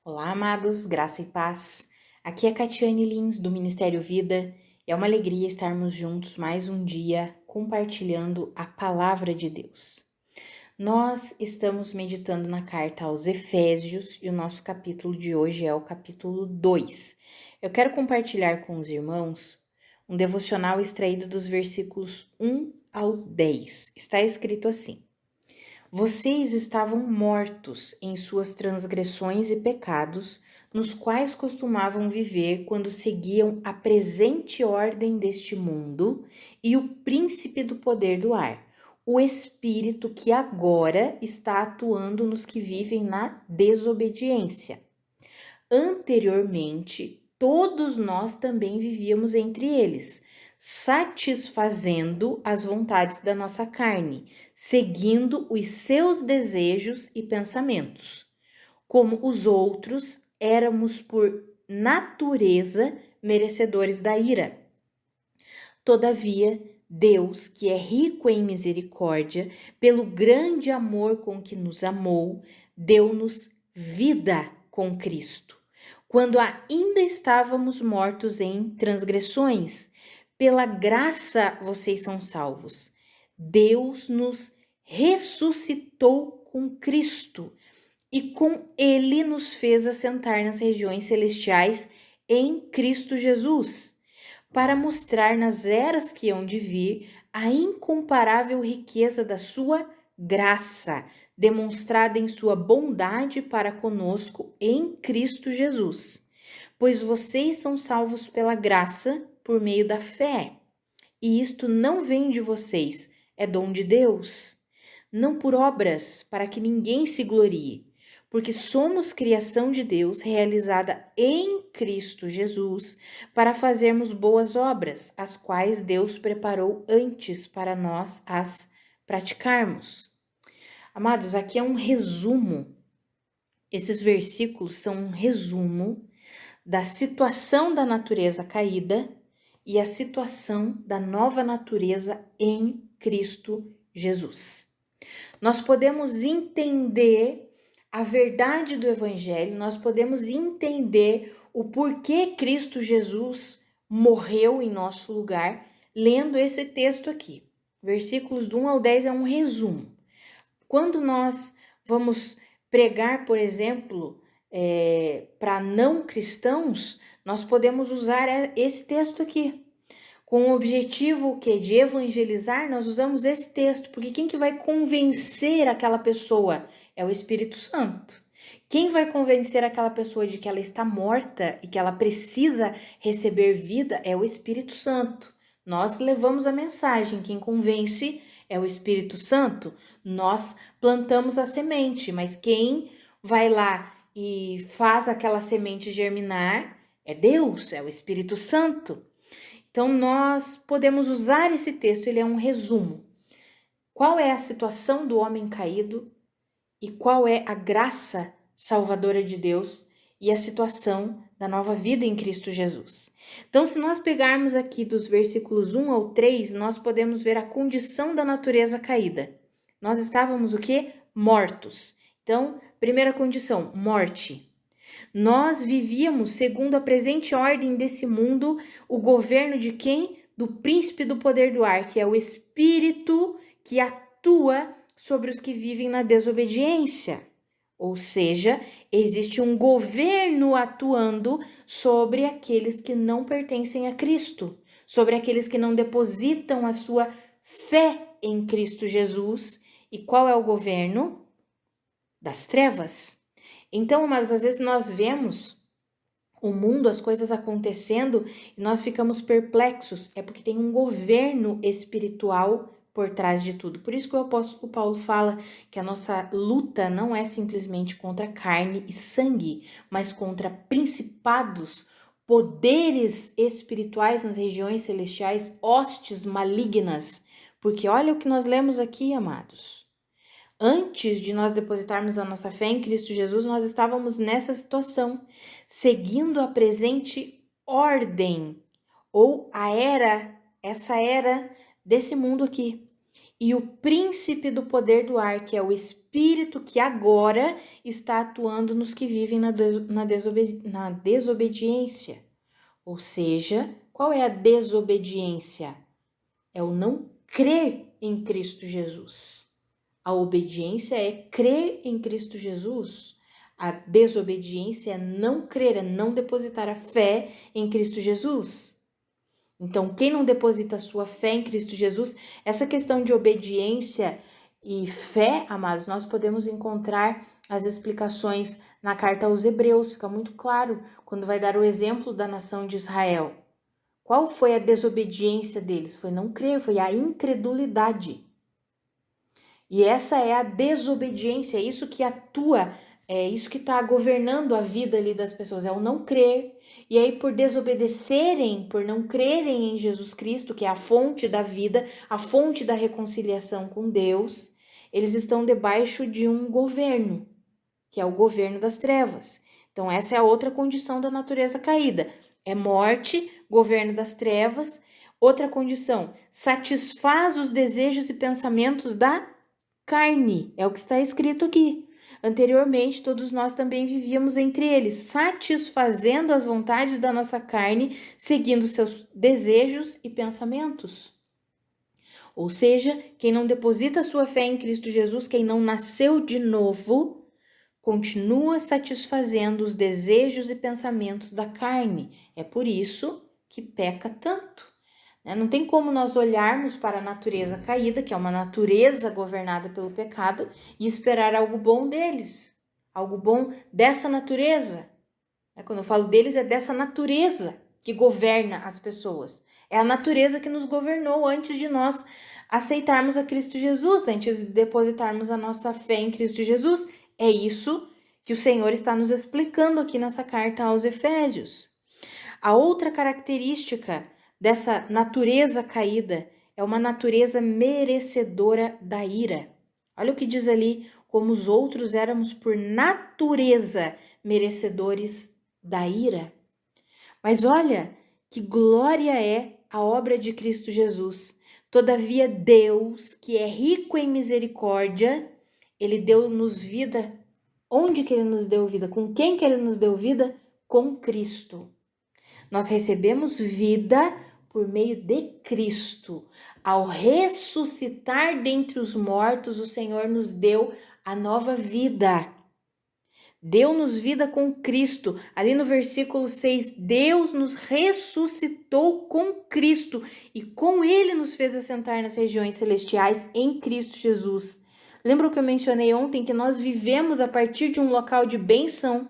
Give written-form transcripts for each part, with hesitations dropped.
Olá, amados, graça e paz. Aqui é Catiane Lins, do Ministério Vida. É uma alegria estarmos juntos mais um dia compartilhando a palavra de Deus. Nós estamos meditando na carta aos Efésios e o nosso capítulo de hoje é o capítulo 2. Eu quero compartilhar com os irmãos um devocional extraído dos versículos 1 ao 10. Está escrito assim: Vocês estavam mortos em suas transgressões e pecados, nos quais costumavam viver quando seguiam a presente ordem deste mundo e o príncipe do poder do ar, o espírito que agora está atuando nos que vivem na desobediência. Anteriormente, todos nós também vivíamos entre eles, satisfazendo as vontades da nossa carne, seguindo os seus desejos e pensamentos. Como os outros, éramos por natureza merecedores da ira. Todavia, Deus, que é rico em misericórdia, pelo grande amor com que nos amou, deu-nos vida com Cristo quando ainda estávamos mortos em transgressões. Pela graça vocês são salvos. Deus nos ressuscitou com Cristo e com Ele nos fez assentar nas regiões celestiais em Cristo Jesus, para mostrar nas eras que hão de vir a incomparável riqueza da sua graça, demonstrada em sua bondade para conosco em Cristo Jesus. Pois vocês são salvos pela graça, por meio da fé. E isto não vem de vocês, é dom de Deus. Não por obras, para que ninguém se glorie, porque somos criação de Deus, realizada em Cristo Jesus, para fazermos boas obras, as quais Deus preparou antes para nós as praticarmos. Amados, aqui é um resumo. Esses versículos são um resumo da situação da natureza caída e a situação da nova natureza em Cristo Jesus. Nós podemos entender a verdade do Evangelho, nós podemos entender o porquê Cristo Jesus morreu em nosso lugar, lendo esse texto aqui. Versículos do 1 ao 10 é um resumo. Quando nós vamos pregar, por exemplo, para não cristãos, nós podemos usar esse texto aqui. Com o objetivo de evangelizar, nós usamos esse texto, porque quem que vai convencer aquela pessoa é o Espírito Santo. Quem vai convencer aquela pessoa de que ela está morta e que ela precisa receber vida é o Espírito Santo. Nós levamos a mensagem, quem convence é o Espírito Santo. Nós plantamos a semente, mas quem vai lá e faz aquela semente germinar é Deus, é o Espírito Santo. Então, nós podemos usar esse texto, ele é um resumo. Qual é a situação do homem caído e qual é a graça salvadora de Deus e a situação da nova vida em Cristo Jesus. Então, se nós pegarmos aqui dos versículos 1 ao 3, nós podemos ver a condição da natureza caída. Nós estávamos o quê? Mortos. Então, primeira condição, morte. Nós vivíamos segundo a presente ordem desse mundo, o governo de quem? Do príncipe do poder do ar, que é o espírito que atua sobre os que vivem na desobediência. Ou seja, existe um governo atuando sobre aqueles que não pertencem a Cristo, sobre aqueles que não depositam a sua fé em Cristo Jesus. E qual é o governo? Das trevas. Então, mas às vezes nós vemos o mundo, as coisas acontecendo e nós ficamos perplexos. É porque tem um governo espiritual por trás de tudo. Por isso que o apóstolo Paulo fala que a nossa luta não é simplesmente contra carne e sangue, mas contra principados, poderes espirituais nas regiões celestiais, hostes malignas. Porque olha o que nós lemos aqui, amados. Antes de nós depositarmos a nossa fé em Cristo Jesus, nós estávamos nessa situação, seguindo a presente ordem, ou essa era desse mundo aqui. e o príncipe do poder do ar, que é o espírito que agora está atuando nos que vivem na desobediência. Ou seja, qual é a desobediência? É o não crer em Cristo Jesus. A obediência é crer em Cristo Jesus. A desobediência é não crer, é não depositar a fé em Cristo Jesus. Então, quem não deposita a sua fé em Cristo Jesus, essa questão de obediência e fé, amados, nós podemos encontrar as explicações na carta aos Hebreus, fica muito claro quando vai dar o exemplo da nação de Israel. Qual foi a desobediência deles? Foi não crer, foi a incredulidade. E essa é a desobediência, é isso que atua, é isso que está governando a vida ali das pessoas, é o não crer. E aí, por desobedecerem, por não crerem em Jesus Cristo, que é a fonte da vida, a fonte da reconciliação com Deus, eles estão debaixo de um governo, que é o governo das trevas. Então, essa é a outra condição da natureza caída. É morte, governo das trevas. Outra condição, satisfaz os desejos e pensamentos da carne, é o que está escrito aqui. Anteriormente, todos nós também vivíamos entre eles, satisfazendo as vontades da nossa carne, seguindo seus desejos e pensamentos. Ou seja, quem não deposita sua fé em Cristo Jesus, quem não nasceu de novo, continua satisfazendo os desejos e pensamentos da carne. É por isso que peca tanto. Não tem como nós olharmos para a natureza caída, que é uma natureza governada pelo pecado, e esperar algo bom deles, algo bom dessa natureza. Quando eu falo deles, é dessa natureza que governa as pessoas. É a natureza que nos governou antes de nós aceitarmos a Cristo Jesus, antes de depositarmos a nossa fé em Cristo Jesus. É isso que o Senhor está nos explicando aqui nessa carta aos Efésios. A outra característica dessa natureza caída é uma natureza merecedora da ira. Olha o que diz ali, como os outros éramos por natureza merecedores da ira. Mas olha que glória é a obra de Cristo Jesus. Todavia Deus, que é rico em misericórdia, ele deu-nos vida. Onde que ele nos deu vida? Com quem que ele nos deu vida? Com Cristo. Nós recebemos vida por meio de Cristo. Ao ressuscitar dentre os mortos, o Senhor nos deu a nova vida. Deu-nos vida com Cristo. Ali no versículo 6, Deus nos ressuscitou com Cristo e com Ele nos fez assentar nas regiões celestiais em Cristo Jesus. Lembra o que eu mencionei ontem, que nós vivemos a partir de um local de bênção?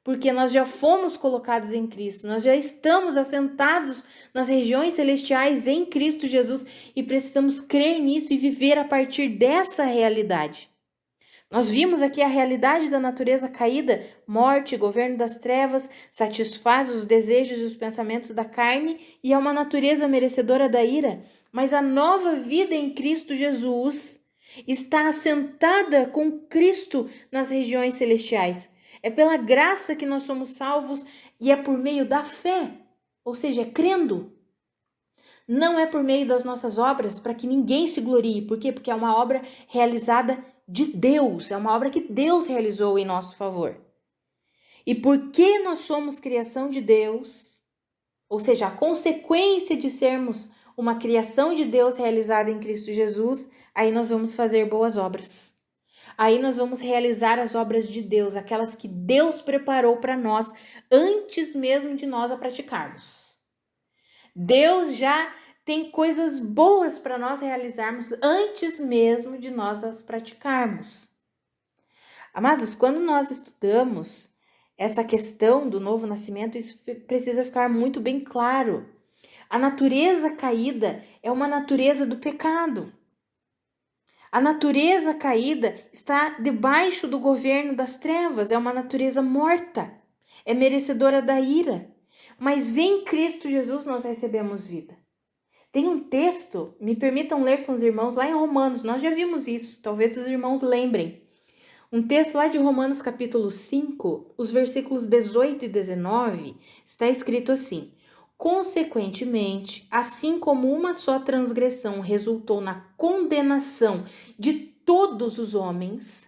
Porque nós já fomos colocados em Cristo, nós já estamos assentados nas regiões celestiais em Cristo Jesus e precisamos crer nisso e viver a partir dessa realidade. Nós vimos aqui a realidade da natureza caída, morte, governo das trevas, satisfaz os desejos e os pensamentos da carne e é uma natureza merecedora da ira. Mas a nova vida em Cristo Jesus está assentada com Cristo nas regiões celestiais. É pela graça que nós somos salvos e é por meio da fé, ou seja, é crendo. Não é por meio das nossas obras para que ninguém se glorie. Por quê? Porque é uma obra realizada de Deus, é uma obra que Deus realizou em nosso favor. E porque nós somos criação de Deus, ou seja, a consequência de sermos uma criação de Deus realizada em Cristo Jesus, aí nós vamos fazer boas obras. Aí nós vamos realizar as obras de Deus, aquelas que Deus preparou para nós antes mesmo de nós a praticarmos. Deus já tem coisas boas para nós realizarmos antes mesmo de nós as praticarmos. Amados, quando nós estudamos essa questão do novo nascimento, isso precisa ficar muito bem claro. A natureza caída é uma natureza do pecado. A natureza caída está debaixo do governo das trevas, é uma natureza morta, é merecedora da ira. Mas em Cristo Jesus nós recebemos vida. Tem um texto, me permitam ler com os irmãos, lá em Romanos, nós já vimos isso, talvez os irmãos lembrem. Um texto lá de Romanos capítulo 5, os versículos 18 e 19, está escrito assim: Consequentemente, assim como uma só transgressão resultou na condenação de todos os homens,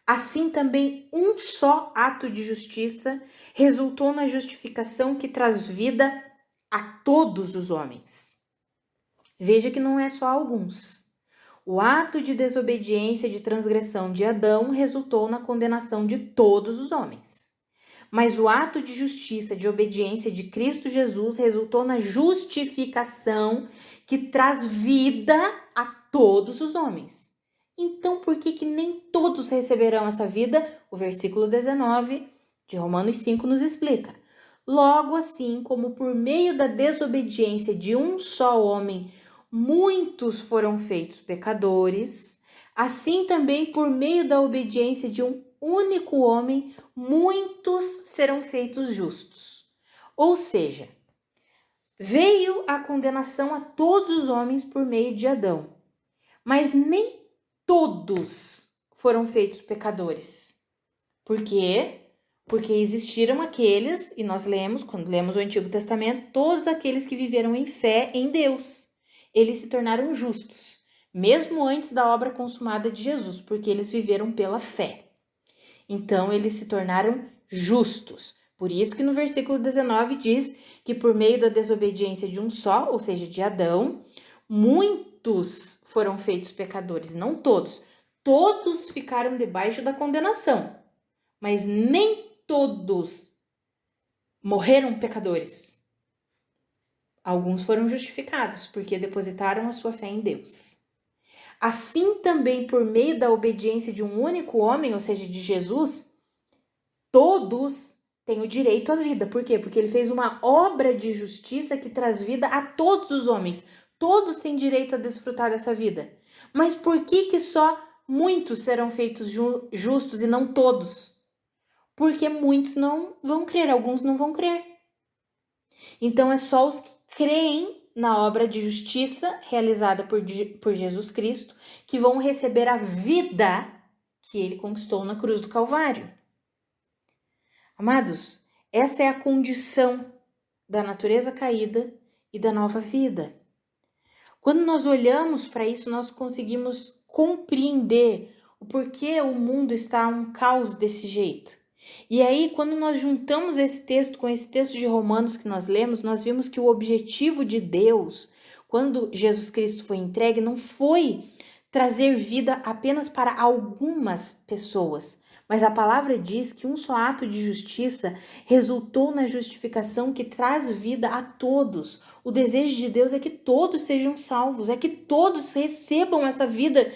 assim também um só ato de justiça resultou na justificação que traz vida a todos os homens. Veja que não é só alguns. O ato de desobediência, de transgressão de Adão resultou na condenação de todos os homens. Mas o ato de justiça, de obediência de Cristo Jesus resultou na justificação que traz vida a todos os homens. Então, por que nem todos receberão essa vida? O versículo 19 de Romanos 5 nos explica. Logo assim, como por meio da desobediência de um só homem, muitos foram feitos pecadores, assim também por meio da obediência de um único homem, muitos serão feitos justos. Ou seja, veio a condenação a todos os homens por meio de Adão, mas nem todos foram feitos pecadores. Por quê? Porque existiram aqueles, e nós lemos, quando lemos o Antigo Testamento, todos aqueles que viveram em fé em Deus. Eles se tornaram justos, mesmo antes da obra consumada de Jesus, porque eles viveram pela fé. Então, eles se tornaram justos. Por isso que no versículo 19 diz que por meio da desobediência de um só, ou seja, de Adão, muitos foram feitos pecadores, não todos. Todos ficaram debaixo da condenação, mas nem todos morreram pecadores. Alguns foram justificados, porque depositaram a sua fé em Deus. Assim também, por meio da obediência de um único homem, ou seja, de Jesus, todos têm o direito à vida. Por quê? Porque ele fez uma obra de justiça que traz vida a todos os homens. Todos têm direito a desfrutar dessa vida. Mas por que só muitos serão feitos justos e não todos? Porque muitos não vão crer, alguns não vão crer. Então é só os que creem na obra de justiça realizada por Jesus Cristo que vão receber a vida que ele conquistou na cruz do Calvário. Amados, essa é a condição da natureza caída e da nova vida. Quando nós olhamos para isso, nós conseguimos compreender o porquê o mundo está um caos desse jeito. E aí, quando nós juntamos esse texto com esse texto de Romanos que nós lemos, nós vimos que o objetivo de Deus, quando Jesus Cristo foi entregue, não foi trazer vida apenas para algumas pessoas, mas a palavra diz que um só ato de justiça resultou na justificação que traz vida a todos. O desejo de Deus é que todos sejam salvos, é que todos recebam essa vida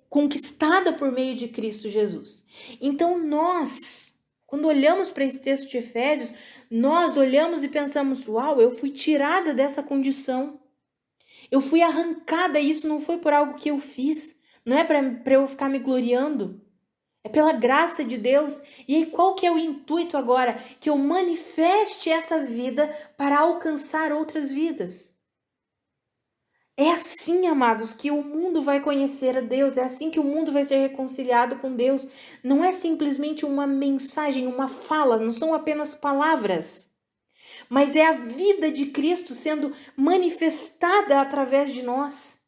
conquistada por meio de Cristo Jesus. Então nós, quando olhamos para esse texto de Efésios, nós olhamos e pensamos, uau, eu fui tirada dessa condição. Eu fui arrancada, e isso não foi por algo que eu fiz, não é para eu ficar me gloriando. É pela graça de Deus. E aí qual que é o intuito agora? Que eu manifeste essa vida para alcançar outras vidas. É assim, amados, que o mundo vai conhecer a Deus, é assim que o mundo vai ser reconciliado com Deus. Não é simplesmente uma mensagem, uma fala, não são apenas palavras, mas é a vida de Cristo sendo manifestada através de nós.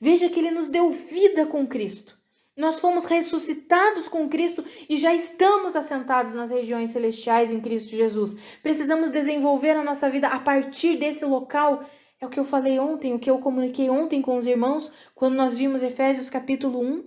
Veja que ele nos deu vida com Cristo. Nós fomos ressuscitados com Cristo e já estamos assentados nas regiões celestiais em Cristo Jesus. Precisamos desenvolver a nossa vida a partir desse local. É o que eu falei ontem, o que eu comuniquei ontem com os irmãos, quando nós vimos Efésios capítulo 1.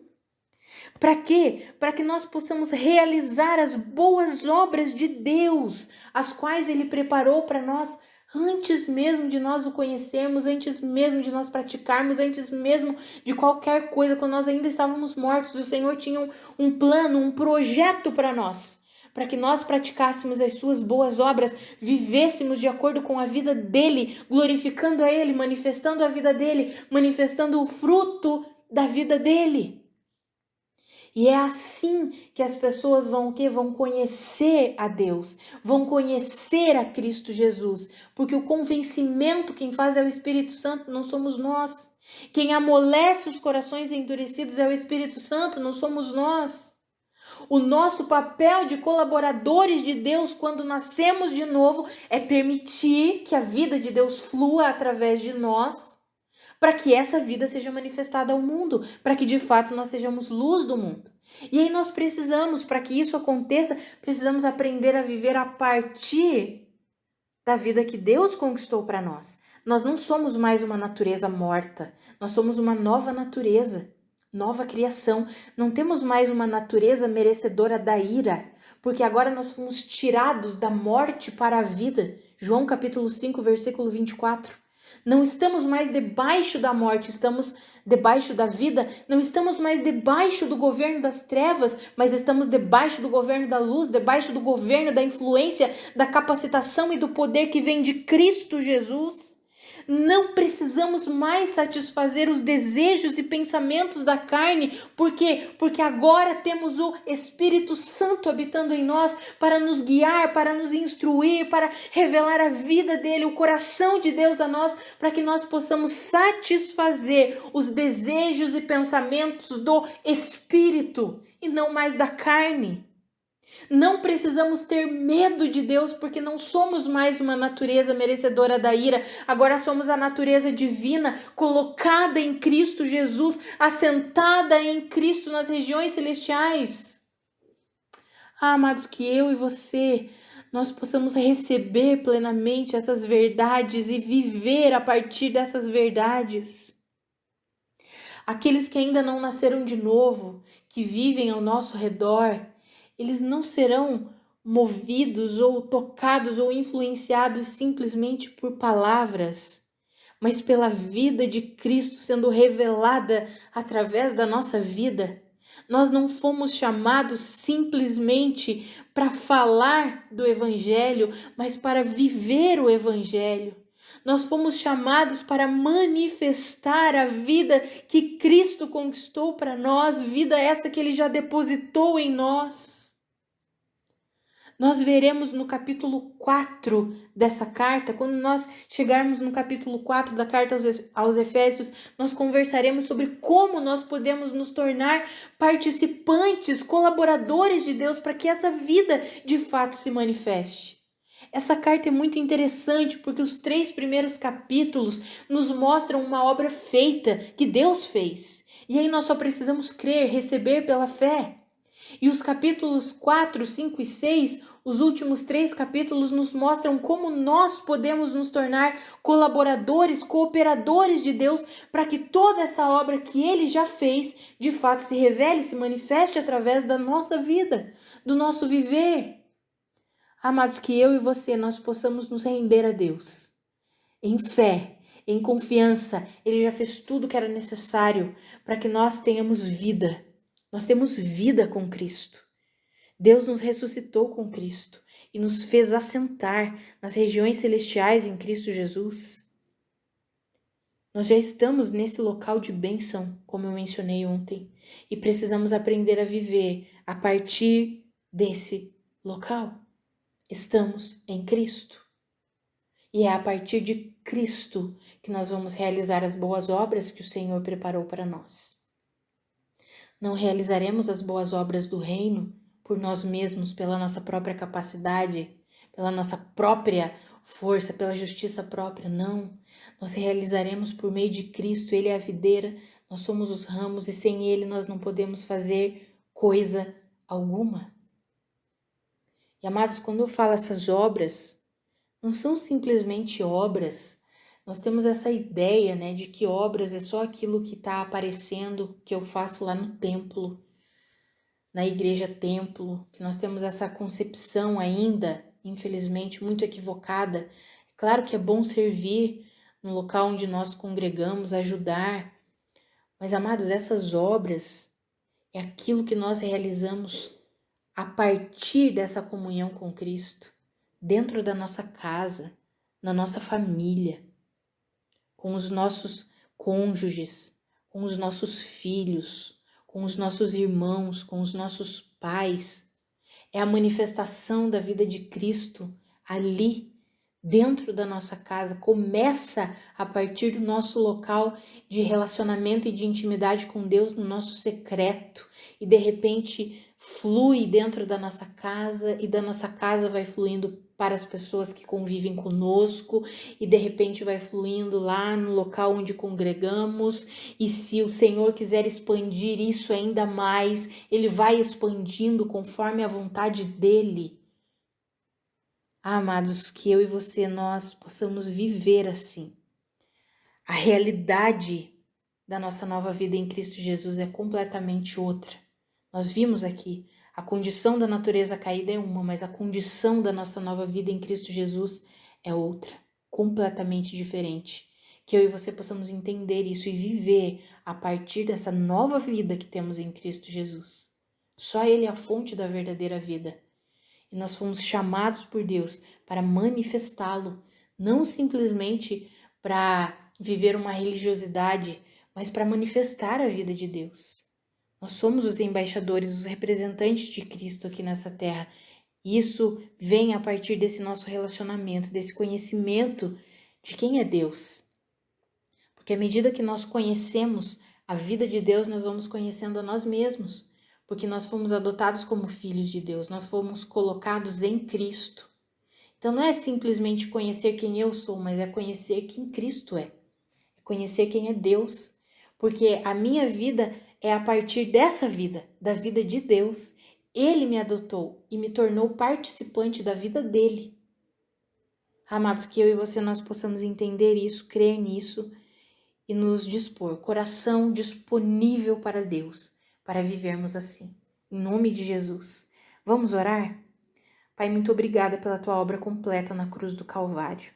Para quê? Para que nós possamos realizar as boas obras de Deus, as quais Ele preparou para nós antes mesmo de nós o conhecermos, antes mesmo de nós praticarmos, antes mesmo de qualquer coisa, quando nós ainda estávamos mortos. O Senhor tinha um plano, um projeto para nós, para que nós praticássemos as suas boas obras, vivêssemos de acordo com a vida dele, glorificando a ele, manifestando a vida dele, manifestando o fruto da vida dele. E é assim que as pessoas vão conhecer a Deus, vão conhecer a Cristo Jesus, porque o convencimento quem faz é o Espírito Santo, não somos nós. Quem amolece os corações endurecidos é o Espírito Santo, não somos nós. O nosso papel de colaboradores de Deus quando nascemos de novo é permitir que a vida de Deus flua através de nós, para que essa vida seja manifestada ao mundo, para que de fato nós sejamos luz do mundo. E aí nós precisamos, para que isso aconteça, precisamos aprender a viver a partir da vida que Deus conquistou para nós. Nós não somos mais uma natureza morta, nós somos uma nova natureza, nova criação. Não temos mais uma natureza merecedora da ira, porque agora nós fomos tirados da morte para a vida. João capítulo 5, versículo 24. Não estamos mais debaixo da morte, estamos debaixo da vida. Não estamos mais debaixo do governo das trevas, mas estamos debaixo do governo da luz, debaixo do governo da influência, da capacitação e do poder que vem de Cristo Jesus. Não precisamos mais satisfazer os desejos e pensamentos da carne. Por quê? Porque agora temos o Espírito Santo habitando em nós para nos guiar, para nos instruir, para revelar a vida dele, o coração de Deus a nós, para que nós possamos satisfazer os desejos e pensamentos do Espírito e não mais da carne. Não precisamos ter medo de Deus, porque não somos mais uma natureza merecedora da ira. Agora somos a natureza divina, colocada em Cristo Jesus, assentada em Cristo nas regiões celestiais. Amados, que eu e você, nós possamos receber plenamente essas verdades e viver a partir dessas verdades. Aqueles que ainda não nasceram de novo, que vivem ao nosso redor, eles não serão movidos ou tocados ou influenciados simplesmente por palavras, mas pela vida de Cristo sendo revelada através da nossa vida. Nós não fomos chamados simplesmente para falar do Evangelho, mas para viver o Evangelho. Nós fomos chamados para manifestar a vida que Cristo conquistou para nós, vida essa que Ele já depositou em nós. Nós veremos no capítulo 4 dessa carta, quando nós chegarmos no capítulo 4 da carta aos Efésios, nós conversaremos sobre como nós podemos nos tornar participantes, colaboradores de Deus, para que essa vida de fato se manifeste. Essa carta é muito interessante porque os 3 primeiros capítulos nos mostram uma obra feita que Deus fez. E aí nós só precisamos crer, receber pela fé. E os capítulos 4, 5 e 6, os últimos 3 capítulos, nos mostram como nós podemos nos tornar colaboradores, cooperadores de Deus, para que toda essa obra que Ele já fez, de fato se revele, se manifeste através da nossa vida, do nosso viver. Amados, que eu e você, nós possamos nos render a Deus, em fé, em confiança. Ele já fez tudo que era necessário para que nós tenhamos vida. Nós temos vida com Cristo. Deus nos ressuscitou com Cristo e nos fez assentar nas regiões celestiais em Cristo Jesus. Nós já estamos nesse local de bênção, como eu mencionei ontem, e precisamos aprender a viver a partir desse local. Estamos em Cristo. E é a partir de Cristo que nós vamos realizar as boas obras que o Senhor preparou para nós. Não realizaremos as boas obras do reino por nós mesmos, pela nossa própria capacidade, pela nossa própria força, pela justiça própria, não. Nós realizaremos por meio de Cristo. Ele é a videira, nós somos os ramos e sem Ele nós não podemos fazer coisa alguma. E amados, quando eu falo essas obras, não são simplesmente obras. Nós temos essa ideia, né, de que obras é só aquilo que está aparecendo, que eu faço lá no templo, na igreja templo, que nós temos essa concepção ainda, infelizmente, muito equivocada. É claro que é bom servir no local onde nós congregamos, ajudar, mas, amados, essas obras é aquilo que nós realizamos a partir dessa comunhão com Cristo, dentro da nossa casa, na nossa família, com os nossos cônjuges, com os nossos filhos, com os nossos irmãos, com os nossos pais. É a manifestação da vida de Cristo ali, dentro da nossa casa. Começa a partir do nosso local de relacionamento e de intimidade com Deus, no nosso secreto, e de repente flui dentro da nossa casa e da nossa casa vai fluindo para as pessoas que convivem conosco e de repente vai fluindo lá no local onde congregamos. E se o Senhor quiser expandir isso ainda mais, Ele vai expandindo conforme a vontade dEle. Amados, que eu e você, nós possamos viver assim. A realidade da nossa nova vida em Cristo Jesus é completamente outra. Nós vimos aqui, a condição da natureza caída é uma, mas a condição da nossa nova vida em Cristo Jesus é outra, completamente diferente. Que eu e você possamos entender isso e viver a partir dessa nova vida que temos em Cristo Jesus. Só Ele é a fonte da verdadeira vida. E nós fomos chamados por Deus para manifestá-lo, não simplesmente para viver uma religiosidade, mas para manifestar a vida de Deus. Nós somos os embaixadores, os representantes de Cristo aqui nessa terra. Isso vem a partir desse nosso relacionamento, desse conhecimento de quem é Deus. Porque à medida que nós conhecemos a vida de Deus, nós vamos conhecendo a nós mesmos. Porque nós fomos adotados como filhos de Deus, nós fomos colocados em Cristo. Então não é simplesmente conhecer quem eu sou, mas é conhecer quem Cristo é. É conhecer quem é Deus. Porque a minha vida é a partir dessa vida, da vida de Deus. Ele me adotou e me tornou participante da vida dele. Amados, que eu e você nós possamos entender isso, crer nisso e nos dispor, coração disponível para Deus, para vivermos assim. Em nome de Jesus. Vamos orar? Pai, muito obrigada pela tua obra completa na cruz do Calvário.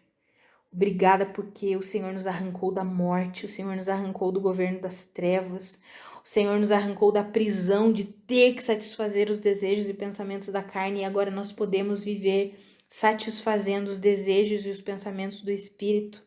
Obrigada porque o Senhor nos arrancou da morte, o Senhor nos arrancou do governo das trevas, o Senhor nos arrancou da prisão de ter que satisfazer os desejos e pensamentos da carne e agora nós podemos viver satisfazendo os desejos e os pensamentos do Espírito.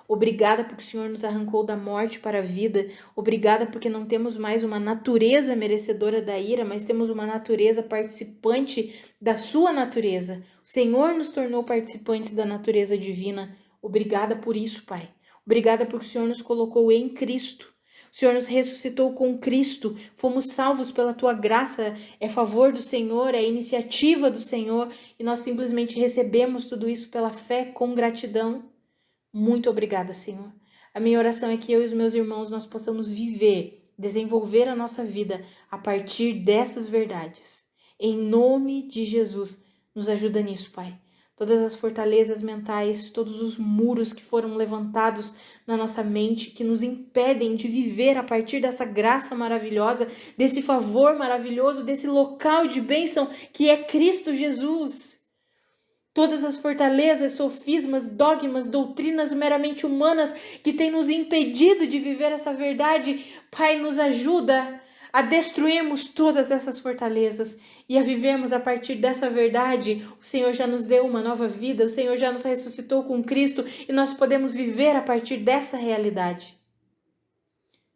Obrigada porque o Senhor nos arrancou da morte para a vida. Obrigada porque não temos mais uma natureza merecedora da ira, mas temos uma natureza participante da sua natureza. O Senhor nos tornou participantes da natureza divina. Obrigada por isso, Pai. Obrigada porque o Senhor nos colocou em Cristo. O Senhor nos ressuscitou com Cristo. Fomos salvos pela tua graça. É favor do Senhor, é iniciativa do Senhor. E nós simplesmente recebemos tudo isso pela fé com gratidão. Muito obrigada, Senhor. A minha oração é que eu e os meus irmãos nós possamos viver, desenvolver a nossa vida a partir dessas verdades. Em nome de Jesus, nos ajuda nisso, Pai. Todas as fortalezas mentais, todos os muros que foram levantados na nossa mente, que nos impedem de viver a partir dessa graça maravilhosa, desse favor maravilhoso, desse local de bênção que é Cristo Jesus. Todas as fortalezas, sofismas, dogmas, doutrinas meramente humanas que têm nos impedido de viver essa verdade, Pai, nos ajuda a destruirmos todas essas fortalezas e a vivermos a partir dessa verdade. O Senhor já nos deu uma nova vida, o Senhor já nos ressuscitou com Cristo e nós podemos viver a partir dessa realidade.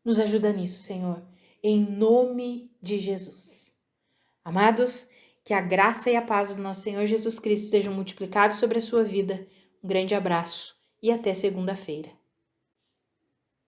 Nos ajuda nisso, Senhor, em nome de Jesus. Amados, que a graça e a paz do nosso Senhor Jesus Cristo sejam multiplicados sobre a sua vida. Um grande abraço e até segunda-feira.